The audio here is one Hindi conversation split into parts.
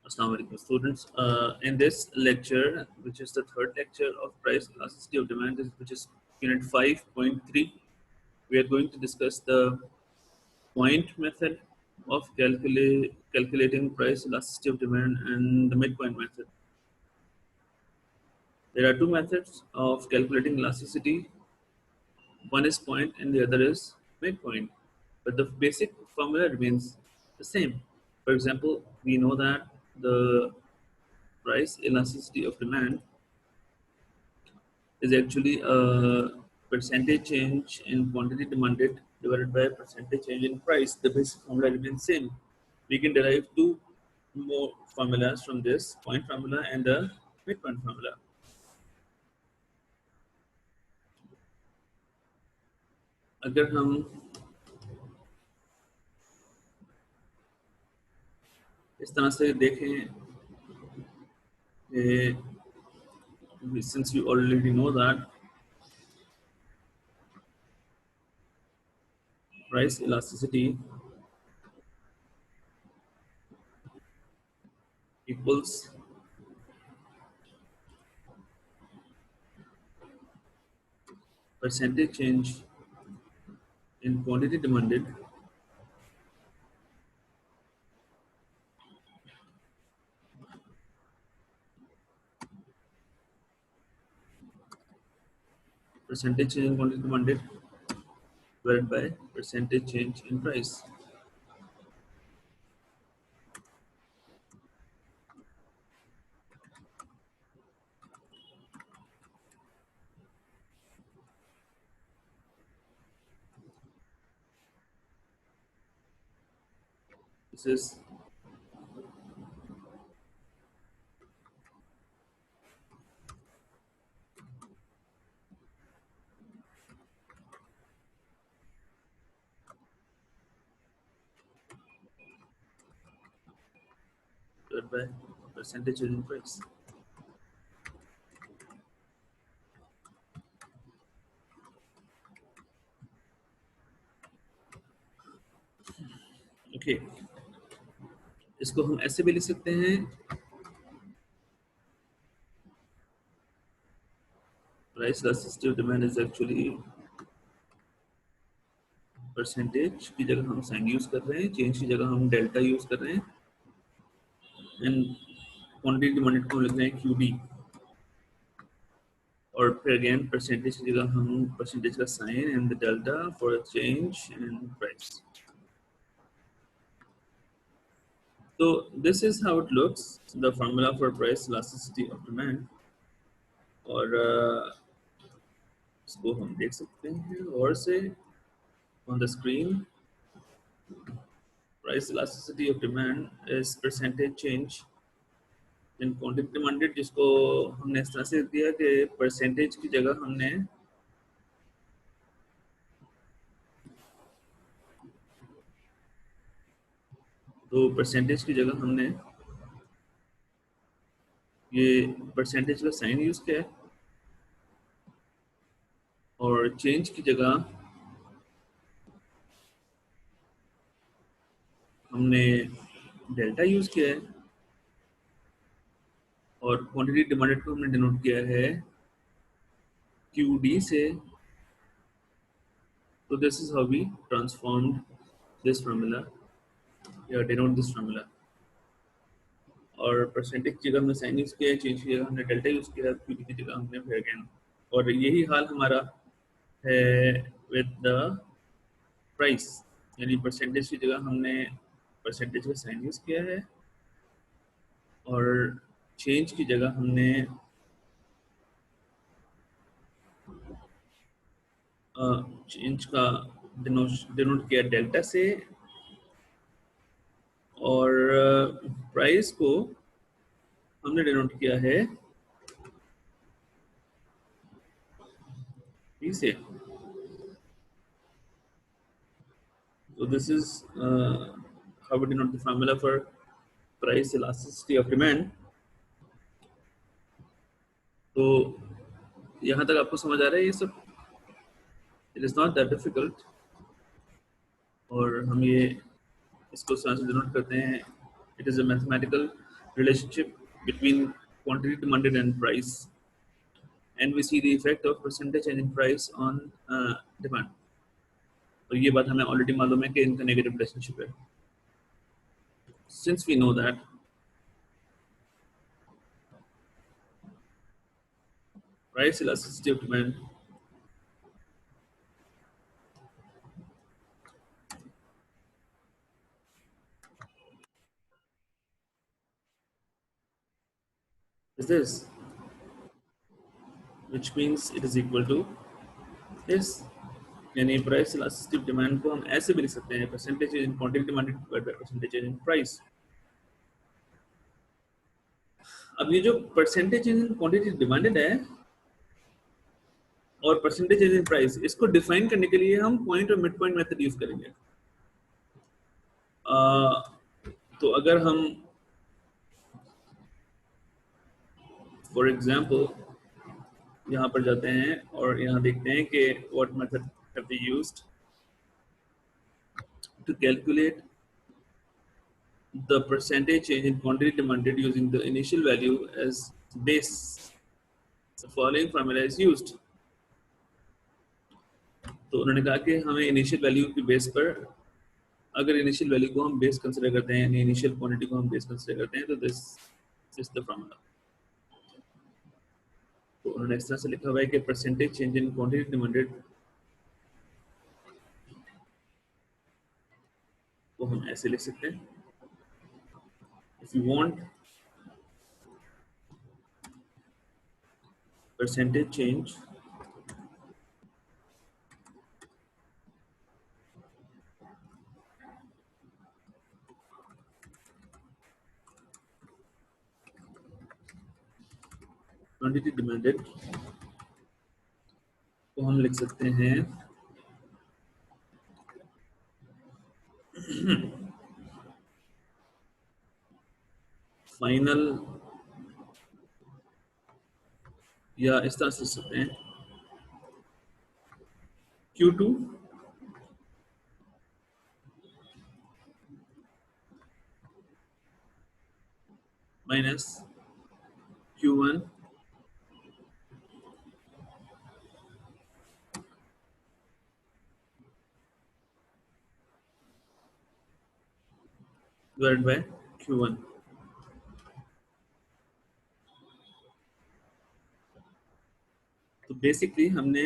Assalamu alaikum students. In this lecture, which is the third lecture of price elasticity of demand, which is unit 5.3, we are going to discuss the point method of calculating price elasticity of demand and the midpoint method. There are two methods of calculating elasticity. One is point and the other is midpoint. But the basic formula remains the same. For example, we know that the price elasticity of demand is actually a percentage change in quantity demanded divided by percentage change in price. The basic formula remains same. We can derive two more formulas from this, point formula and the midpoint formula. अगर हम इस तरह से देखें, since you already know that price elasticity equals percentage change in quantity demanded percentage change in quantity demanded divided by percentage change in price. This is divided by percentage change in price. Okay, इसको हम ऐसे भी लिख सकते हैं, price elasticity of demand is actually percentage की जगह हम साइन यूज कर रहे हैं, चेंज की जगह हम डेल्टा यूज कर रहे हैं, एंड क्वांटिटी डिमांडेड को लिख रहे हैं क्यूडी, और फिर अगेन परसेंटेज की जगह हम परसेंटेज का sign and the delta for change in price. So this is how it looks, the formula for price elasticity of demand. और इसको हम देख सकते हैं और से on the screen. Price elasticity of demand is percentage change in quantity demanded, जिसको हमने इस तरह से दिया कि परसेंटेज की जगह हमने ये परसेंटेज का साइन यूज किया है, और चेंज की जगह हमने डेल्टा यूज किया है, और क्वांटिटी डिमांडेड को हमने डिनोट किया है QD से. So this is how we transformed this formula, या denote this formula. और परसेंटेज की जगह हमने साइन यूज किया है, चेंज की जगह हमने डेल्टा यूज किया है, QD की जगह हमने फिर अगेन. और यही हाल हमारा है विद द प्राइस, यानी परसेंटेज की जगह हमने परसेंटेज का साइन यूज किया है, और चेंज की जगह हमने चेंज का डिनोट किया डेल्टा से, और प्राइस को हमने डिनोट किया है P से. So this is how we denote the formula for price elasticity of demand. तो यहाँ तक आपको समझ आ रहा है ये सब? It is not that difficult. और हम ये इसको डिनोट करते हैं. It is a mathematical relationship between quantity demanded and price, and we see the effect of percentage change in price on demand. तो ये बात हमें ऑलरेडी मालूम है कि इनका नेगेटिव रिलेशनशिप है. Since we know that, price elasticity of demand is this, which means it is equal to this. यानी प्राइस इलास्टिसिटी डिमांड को हम ऐसे भी लिख सकते हैं, percentage in quantity demanded divide by percentage in price. अब ये जो परसेंटेज इन क्वांटिटी डिमांडेड है और परसेंटेज इन प्राइस, इसको डिफाइन करने के लिए हम पॉइंट और मिड पॉइंट मेथड यूज करेंगे. तो अगर हम फॉर एग्जांपल यहाँ पर जाते हैं और यहाँ देखते हैं कि what method have we used to calculate the percentage change in quantity demanded using the initial value as base, the following formula is used. तो उन्होंने कहा कि हमें इनिशियल वैल्यू की बेस पर, अगर इनिशियल वैल्यू को हम बेस कंसीडर करते हैं यानी इनिशियल क्वांटिटी को हम बेस कंसीडर करते हैं, तो दिस इज द फॉर्मूला. तो उन्होंने इस तरह से लिखा हुआ है कि percentage change in quantity demanded को हम ऐसे लिख सकते हैं. If you want percentage change quantity demanded को हम लिख सकते हैं फाइनल, या इस तरह से लिख सकते हैं Q2 minus Q1 divided by Q1. तो बेसिकली हमने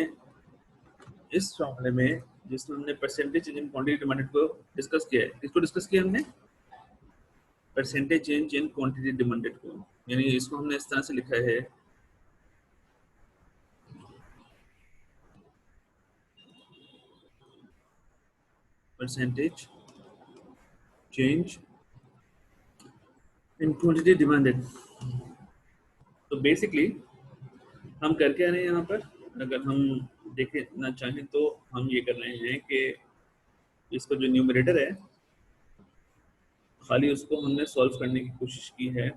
इस फॉर्मूले में जिसमें हमने percentage change in quantity demanded को डिस्कस किया है, किसको डिस्कस किया हमने? Percentage change in quantity demanded को, यानी इसको हमने इस तरह से लिखा है percentage change in quantity demanded. तो बेसिकली हम कर क्या रहे हैं यहाँ पर, अगर हम देखना चाहें तो हम ये कर रहे हैं कि इसको जो न्यूमरेटर है खाली उसको हमने सॉल्व करने की कोशिश की है.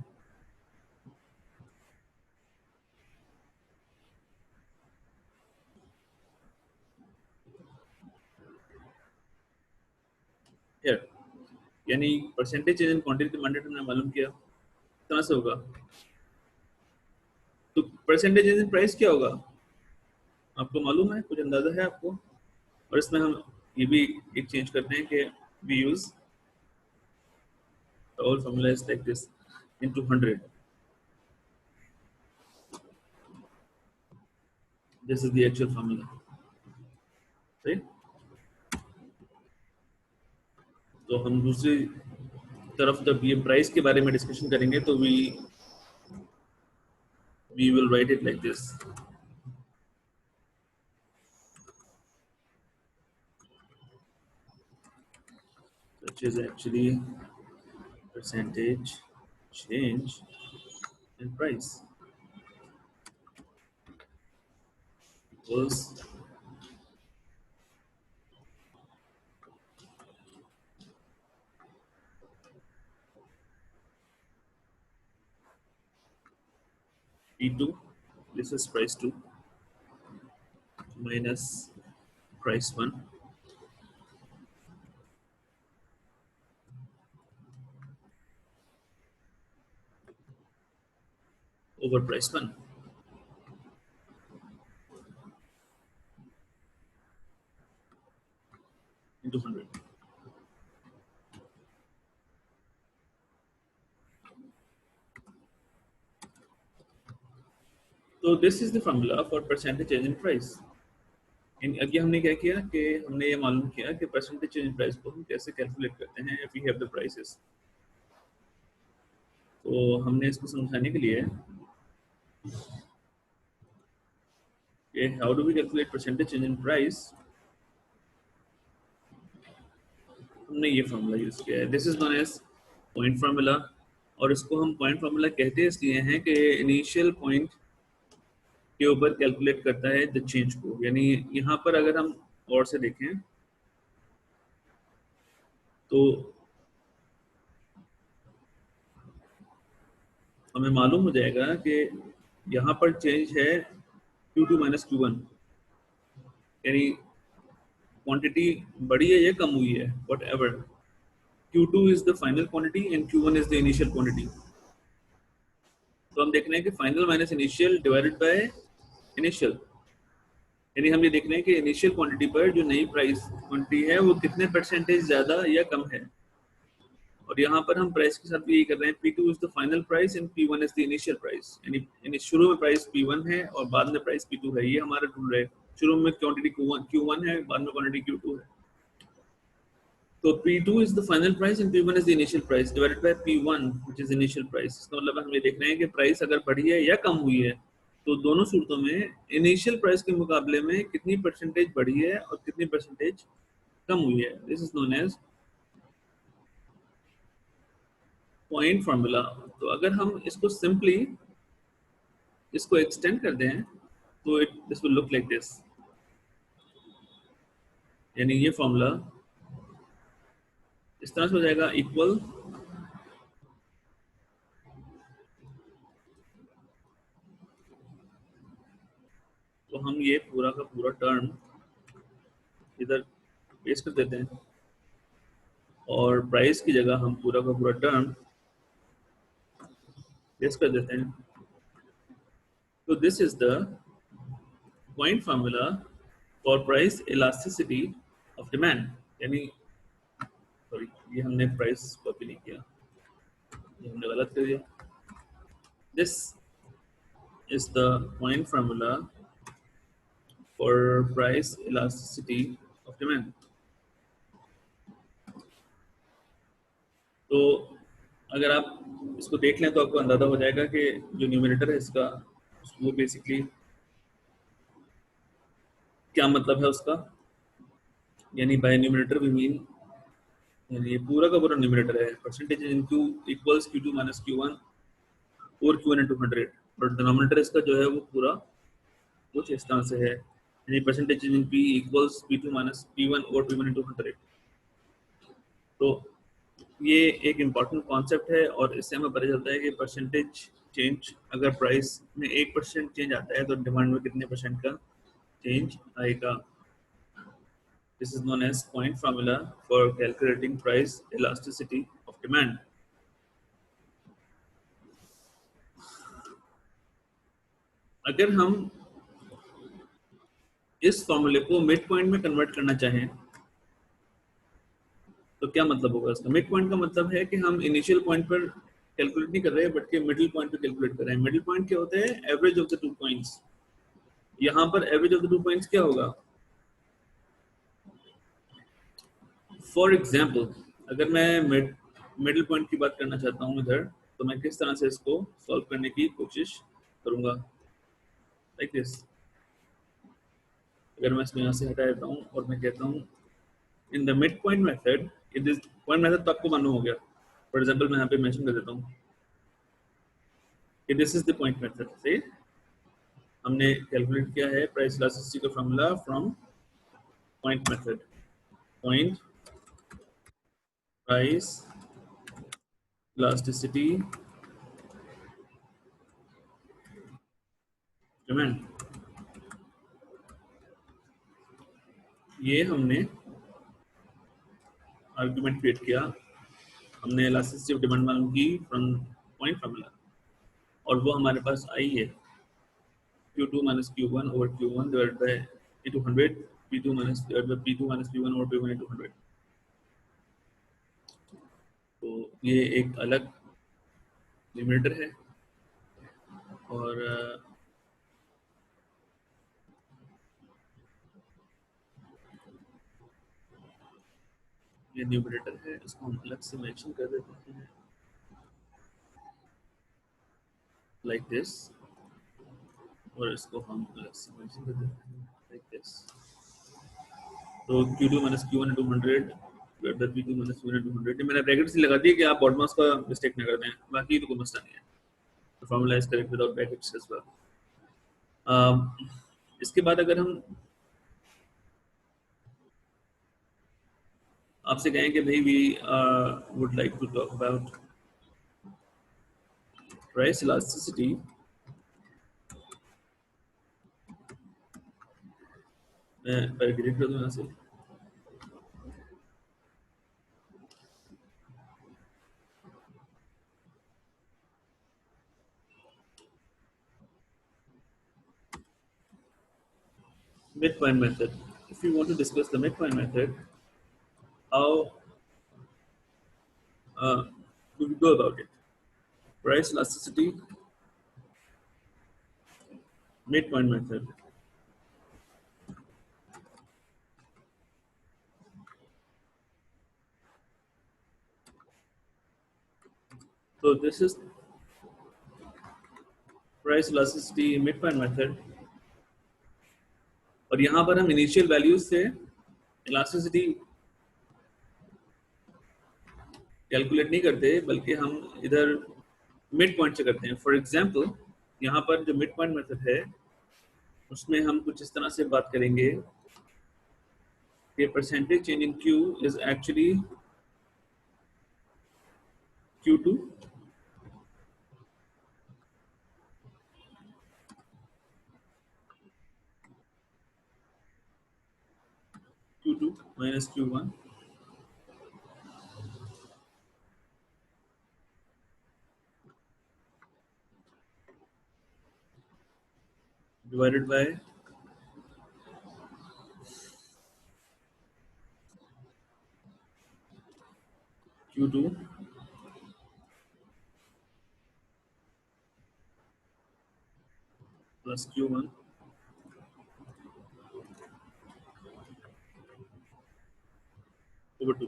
यानी percentage change in quantity demanded हमने मालूम किया, तरह से होगा. तो परसेंटेज चेंज इन प्राइस क्या होगा आपको मालूम है, कुछ अंदाजा है आपको? और इसमें हम ये भी एक चेंज करते हैं कि we use all formula is like this into 100. This is the actual formula, right? तो हम दूसरी तरफ जब ये प्राइस के बारे में डिस्कशन करेंगे तो we will write it like this, which is actually percentage change in price equals P2, this is price 2 minus price 1 over price 1 into 100. तो this is the formula for percentage change in price. आगे हमने क्या किया कि हमने ये मालूम किया कि परसेंटेज चेंज इन प्राइस को हम कैसे कैलकुलेट करते हैं if we have the prices. तो हमने इसको समझाने के लिए कि how do we calculate percentage change in price, हमने ये फार्मूला यूज किया है। This is known as point formula, और इसको हम पॉइंट फार्मूला कहते इसलिए हैं कि इनिशियल पॉइंट के ऊपर कैलकुलेट करता है द चेंज को। यानी यहाँ पर अगर हम और से देखें तो हमें मालूम हो जाएगा कि यहाँ पर चेंज है Q2 माइनस Q1, यानी क्वांटिटी बढ़ी है या कम हुई है, what ever. Q2 is the final quantity and Q1 is the initial quantity. तो हम देख रहे हैं कि final minus initial divided by initial, यानी हम ये देख रहे हैं कि इनिशियल क्वांटिटी पर जो नई प्राइस क्वांटिटी है वो कितने परसेंटेज ज्यादा या कम है। और यहाँ पर हम प्राइस के साथ भी यही कर रहे हैं, P2 is the final price and P1 is the initial price. यानी शुरू में प्राइस P1 है और बाद में प्राइस P2 है। ये हमारा रूल है। शुरू में क्वांटिटी Q1 है, बाद में क्वांटिटी Q2 है। तो P2 is the final price and P1 is the initial price divided by P1 which is initial price। इसका मतलब हम ये देख रहे हैं कि प्राइस अगर बढ़ी है या कम हुई है, तो दोनों सूरतों में इनिशियल प्राइस के मुकाबले में कितनी परसेंटेज बढ़ी है और कितनी परसेंटेज कम हुई है। This is known as point formula. तो अगर हम इसको सिंपली इसको एक्सटेंड कर दें तो this will look like this, यानी ये फॉर्मूला इस तरह से हो जाएगा इक्वल तो हम ये पूरा का पूरा टर्म इधर पेश कर देते हैं और प्राइस की जगह हम पूरा का पूरा टर्म पेश कर देते हैं। तो this is the point formula for price elasticity of demand. यानी सॉरी, ये हमने प्राइस कॉपी नहीं किया, ये हमने गलत कर दिया। This is the point formula for price elasticity of demand. तो अगर आप इसको देख लें तो आपको अंदाजा हो जाएगा कि जो न्यूमरेटर है इसका, वो बेसिकली क्या मतलब है उसका। यानी बाय न्यूमरेटर वी मीन, यानी ये पूरा का पूरा न्यूमरेटर है percentage in Q equals Q2 minus Q1 और Q1 into 100, और डिनोमिनेटर इसका जो है वो पूरा कुछ इस तरह से है, यानी percentage in P equals P2 minus P1 और P1 into 100। तो ये एक इम्पॉर्टेंट कॉन्सेप्ट है और इससे हमें पता चलता है कि परसेंटेज चेंज, अगर प्राइस में 1% चेंज आता है तो डिमांड में कितने परसेंट का चेंज आएगा। This is known as point formula for calculating price elasticity of demand. अगर हम इस फॉर्मूले को मिड पॉइंट में कन्वर्ट करना चाहें तो क्या मतलब होगा इसका। मिड पॉइंट का मतलब है कि हम इनिशियल पॉइंट पर कैलकुलेट नहीं कर रहे हैं बल्कि मिडिल पॉइंट पे कैलकुलेट कर रहे हैं। मिडिल पॉइंट क्या होते हैं, average of the two points. यहाँ पर average of the two points क्या होगा। फॉर एग्जाम्पल अगर मैं मिडिल पॉइंट की बात करना चाहता हूँ इधर, तो मैं किस तरह से इसको सॉल्व करने की कोशिश करूंगा, लाइक दिस। अगर मैं इसको यहाँ से हटा देता हूँ और मैं कहता हूँ in the mid point method, it is point method तो आपको मालूम हो गया। फॉर एग्जाम्पल मैं यहाँ पे मेंशन कर देता हूँ कि this is the point method से हमने कैलकुलेट किया है प्राइस इलास्टिसिटी का formula from point method. Point price elasticity demand, ये हमने आर्गुमेंट क्रिएट किया, हमने इलास्टिसिटी ऑफ डिमांड मालूम की फ्रॉम पॉइंट फार्मूला। और वो हमारे पास आई है Q2 minus Q1 over Q1 divided by into 100, P2 minus divided by P2 minus P1 over P1 into 100. तो ये एक अलग लिमिटर है और ये न्यूमरेटर है, इसको हम अलग से मेंशन कर देते हैं लाइक दिस, और इसको हम अलग से मेंशन कर देते हैं लाइक दिस। तो Q2 minus Q1 into 100 divided by P2 minus P1 into 100, ये मैंने ब्रैकेट से लगा दिया कि आप बॉड मास का मिस्टेक ना कर दें, बाकी तो कोई मसला नहीं है। The formula is correct without brackets as well. इसके बाद अगर हम आपसे कहें कि भाई we would like to talk about price elasticity, मैं डिलीट कर दूं यहाँ से। Midpoint method. If you want to discuss the midpoint method, how do we go about it? Price elasticity, midpoint method. So this is price elasticity midpoint method, और यहाँ पर हम इनिशियल वैल्यूज से इलास्टिसिटी कैलकुलेट नहीं करते, बल्कि हम इधर मिड पॉइंट से करते हैं। फॉर एग्जांपल यहाँ पर जो मिड पॉइंट मेथड है उसमें हम कुछ इस तरह से बात करेंगे कि percentage change in Q is actually Q2 minus Q1 divided by Q2 plus Q1 over 2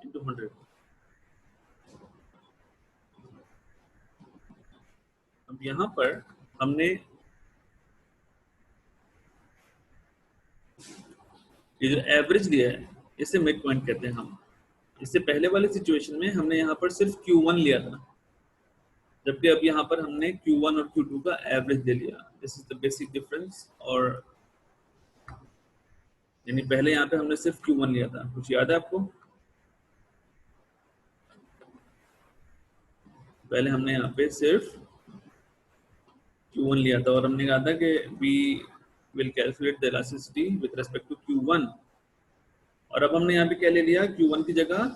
into 100। अब यहाँ पर हमने ये जो एवरेज लिया है इसे मिड पॉइंट कहते हैं हम। इससे पहले वाले सिचुएशन में हमने यहाँ पर सिर्फ Q1 लिया था, जबकि अब यहाँ पर हमने Q1 और Q2 का एवरेज ले लिया। This is the basic difference. और यानी पहले यहाँ पे हमने सिर्फ Q1 लिया था, कुछ याद है आपको? पहले हमने यहाँ पे सिर्फ Q1 लिया था और हमने कहा था कि we will calculate the elasticity with respect to Q1, और अब हमने यहाँ पे क्या ले लिया? Q1 की जगह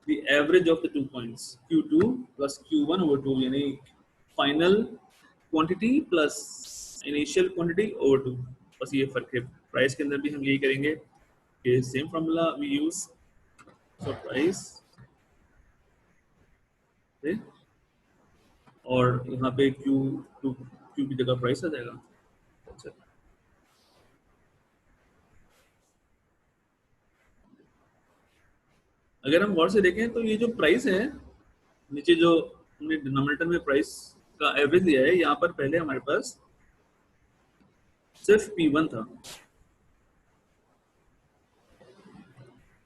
the average of the 2 points Q2 plus Q1 over 2, यानी final quantity plus initial quantity over 2। बस ये फर्क है। प्राइस के अंदर भी हम यही करेंगे कि same formula we use for price, और यहाँ पे Q2 Q की जगह प्राइस आ जाएगा। अच्छा, अगर हम गौर से देखें तो ये जो प्राइस है नीचे, जो हमने डिनोमिनेटर में प्राइस का एवरेज लिया है, यहाँ पर पहले हमारे पास सिर्फ P1 था,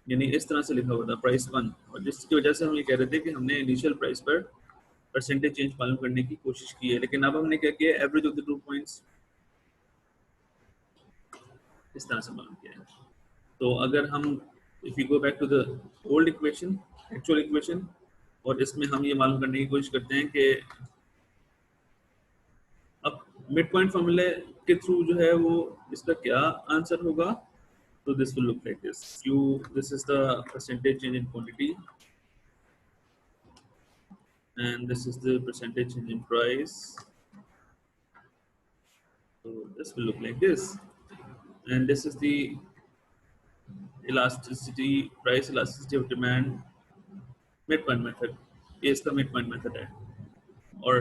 यानी इस तरह से लिखा हुआ था प्राइस 1, और जिसकी वजह से हम ये कह रहे थे कि हमने इनिशियल प्राइस पर परसेंटेज चेंज मालूम करने की कोशिश की है। लेकिन अब हमने क्या किया? एवरेज ऑफ द 2 पॉइंट्स इस तरह से मालूम किया है। तो अगर हम if you go back to the old equation, actual equation, और इसमें हम ये मालूम करने की कोशिश करते हैं कि अब मिड पॉइंट फॉर्मूले के थ्रू जो है वो इसका क्या आंसर होगा। तो this will look like this. Q, this is the percentage change in quantity and this is the percentage change in price. So this will look like this, and this is the elasticity, price elasticity of demand midpoint method. ये इसका midpoint method है, और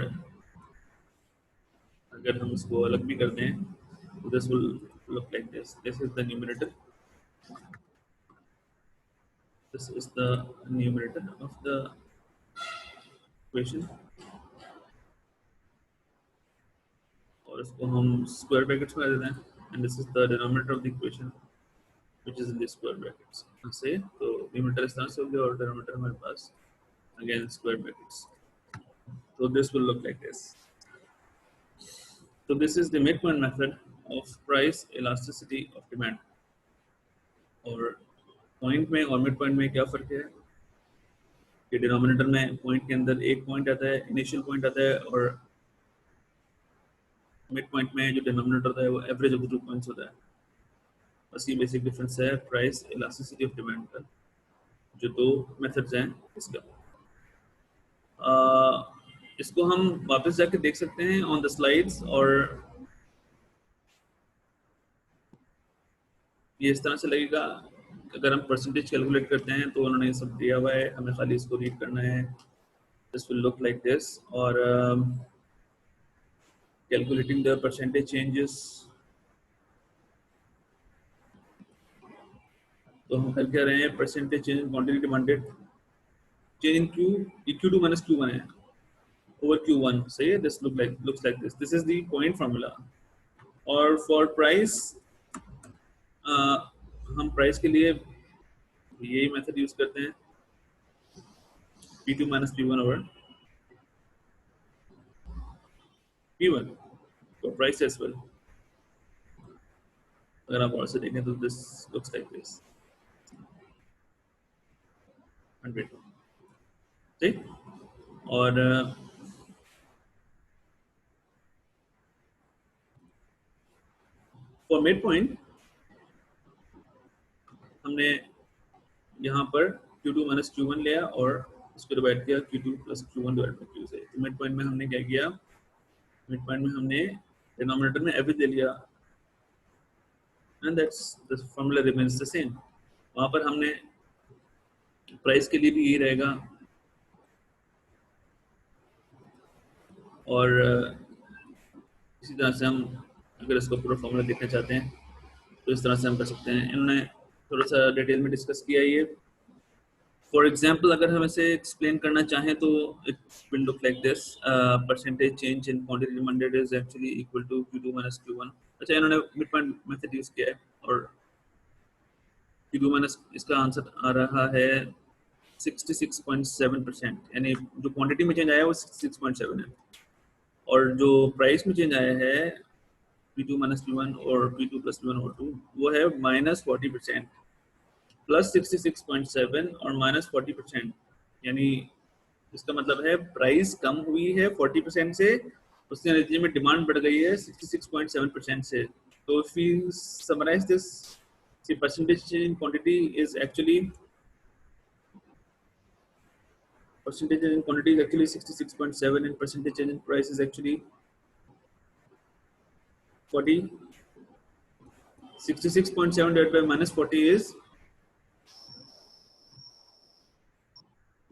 अगर हम इसको अलग भी कर दें तो this will look like this. This is the numerator. This is the numerator of the equation, और इसको हम square brackets में देते हैं, and this is the denominator of the equation which is in the square brackets. से तो numerator इस तरह से हो गया और denominator हमारे पास again square brackets. So this will look like this. So this is the midpoint method of price elasticity of demand. और पॉइंट में और मिड पॉइंट में क्या फर्क है कि डिनोमिनेटर में पॉइंट के अंदर एक पॉइंट आता है, इनिशियल पॉइंट आता है, और मिड पॉइंट में जो डिनोमिनेटर होता है वो average of the two points होता है. बस ये बेसिक डिफरेंस है प्राइस इलास्टिसिटी ऑफ डिमांड का, जो दो मेथड्स हैं इसका. इसको हम वापस जाके देख सकते हैं ऑन द स्लाइड्स, और ये इस तरह से लगेगा. अगर हम परसेंटेज कैलकुलेट करते हैं तो उन्होंने ये सब दिया हुआ है, हमें खाली इसको रीड करना है. This will look like this, और कैलकुलेटिंग द परसेंटेज चेंजेस. तो हम कर क्या रहे हैं, percentage change in quantity demanded change in Q, Q2 minus Q1 है ओवर Q1. सही है. This looks like this. This is the point formula. और फॉर प्राइस हम प्राइस के लिए यही मेथड यूज करते हैं, P2 minus P1 over P1 for price as well. अगर आप और से देखें तो दिस लुक्स लाइक दिस 100. ठीक. और फॉर मिड पॉइंट हमने यहाँ पर Q2 माइनस Q1 लिया और इसको डिवाइड किया Q2 plus Q1 divide by Q से. तो मिड पॉइंट में हमने क्या किया, मिड पॉइंट में हमने डिनोमिनेटर में एवरेज ले लिया, and that's the formula remains the same. वहाँ पर हमने प्राइस के लिए भी यही रहेगा, और इसी तरह से हम अगर इसको पूरा फॉर्मूला देखना चाहते हैं तो इस तरह से हम कर सकते हैं. इन्होंने थोड़ा सा डिटेल में डिस्कस किया ये. फॉर एग्जाम्पल अगर हम इसे एक्सप्लेन करना चाहें तो it will look like this. Percentage change in quantity demanded is actually equal to Q2 minus Q1. अच्छा, इन्होंने मिड पॉइंट मेथड यूज किया है, और Q2 माइनस इसका आंसर आ रहा है 66.7%, यानी जो क्वांटिटी में चेंज आया है वो 66.7 है, और जो प्राइस में चेंज आया है P2 माइनस P1 और P2 प्लस P1 और 2 वो है माइनस 40%. प्लस 66.7 और माइनस 40%, यानी इसका मतलब है प्राइस कम हुई है 40% से, उसके नतीजे में डिमांड बढ़ गई है 66.7% से. तो if we summarise this, see percentage in quantity is actually, percentage in quantity is actually 66.7 and percentage change in price is actually 40. 66.7 divided by minus 40 is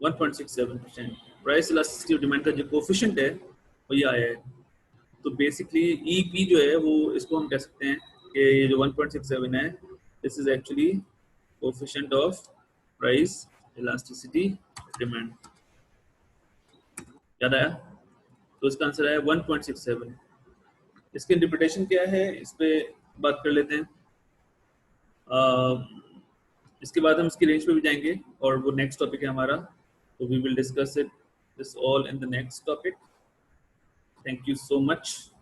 1.67%. Price elasticity of demand का जो कोफिशिएंट है वो ये आया है. तो बेसिकली EP जो है वो इसको हम कह सकते हैं कि ये जो 1.67 है, this is actually coefficient of price elasticity demand. याद आया? तो इसका आंसर है 1.67. इसकी इंटरप्रिटेशन क्या है, इस पे बात कर लेते हैं. इसके बाद हम इसकी रेंज पे भी जाएंगे, और वो नेक्स्ट टॉपिक है हमारा, तो we will discuss it this all in the next topic. Thank you so much.